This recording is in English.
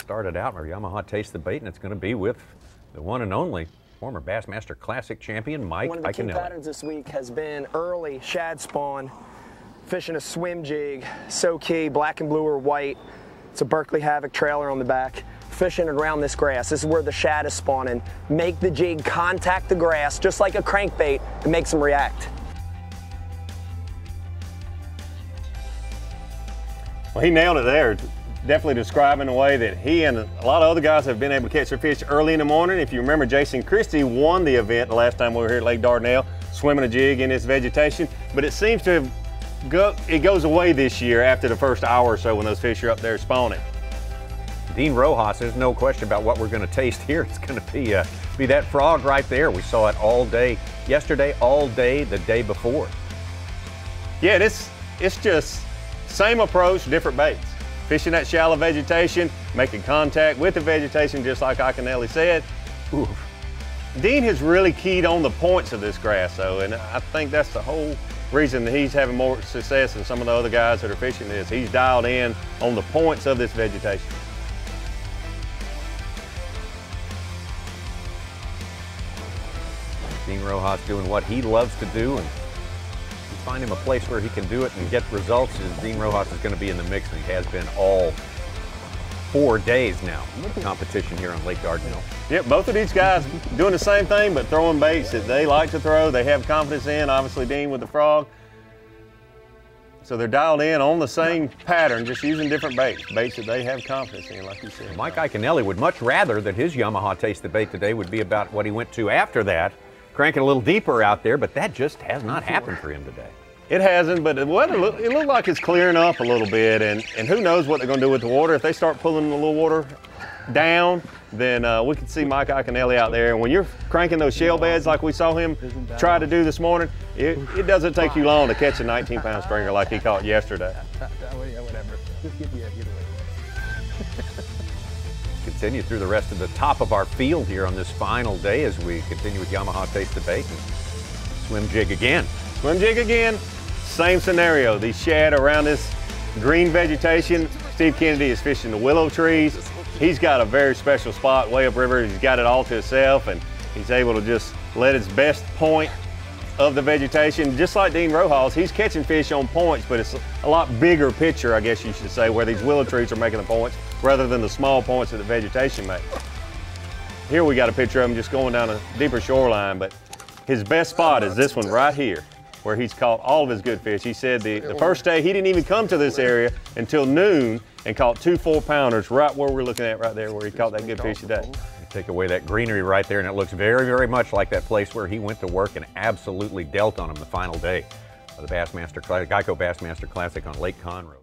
started out our Yamaha Taste the Bait, and it's going to be with the one and only former Bassmaster Classic champion, Mike Iaconelli. One of the key patterns this week has been early shad spawn, fishing a swim jig, so key, black and blue or white. It's a Berkeley Havoc trailer on the back. Fishing around this grass. This is where the shad is spawning. Make the jig contact the grass, just like a crankbait, and makes them react. Well, he nailed it there. Definitely describing the way that he and a lot of other guys have been able to catch their fish early in the morning. If you remember, Jason Christie won the event the last time we were here at Lake Dardanelle, swimming a jig in this vegetation. But it seems to have it goes away this year after the first hour or so when those fish are up there spawning. Dean Rojas, there's no question about what we're going to taste here. It's going to be that frog right there. We saw it all day yesterday, all day the day before. Yeah, it's just same approach, different baits. Fishing that shallow vegetation, making contact with the vegetation, just like Iaconelli said. Ooh. Dean has really keyed on the points of this grass, though, and I think that's the whole reason that he's having more success than some of the other guys that are fishing this. He's dialed in on the points of this vegetation. Dean Rojas doing what he loves to do, and you find him a place where he can do it and get results. And Dean Rojas is going to be in the mix, and he has been all 4 days now of competition here on Lake Dardanelle. Yep, both of these guys doing the same thing, but throwing baits that they like to throw, they have confidence in. Obviously, Dean with the frog. So they're dialed in on the same pattern, just using different baits that they have confidence in, like you said. Mike Iaconelli would much rather that his Yamaha Taste the Bait today would be about what he went to after that, cranking a little deeper out there, but that just has not happened for him today. It hasn't, but it looked like it's clearing up a little bit, and who knows what they're going to do with the water. If they start pulling the little water down, then we can see Mike Iaconelli out there. And when you're cranking those shell beds like we saw him try to do this morning, it doesn't take you long to catch a 19-pound stringer like he caught yesterday. Whatever. Just give you a getaway. Continue through the rest of the top of our field here on this final day as we continue with Yamaha Taste the Bait and swim jig again. Swim jig again, same scenario. These shad around this green vegetation. Steve Kennedy is fishing the willow trees. He's got a very special spot way upriver. He's got it all to himself, and he's able to just let his best point of the vegetation. Just like Dean Rojas, he's catching fish on points, but it's a lot bigger picture, I guess you should say, where these willow trees are making the points rather than the small points that the vegetation makes. Here we got a picture of him just going down a deeper shoreline, but his best spot is this one right here, where he's caught all of his good fish. He said the first day he didn't even come to this area until noon and caught 2 4-pounders right where we're looking at right there, where he caught that good fish today. Take away that greenery right there, and it looks very, very much like that place where he went to work and absolutely dealt on him the final day of the Bassmaster Classic, Geico Bassmaster Classic on Lake Conroe.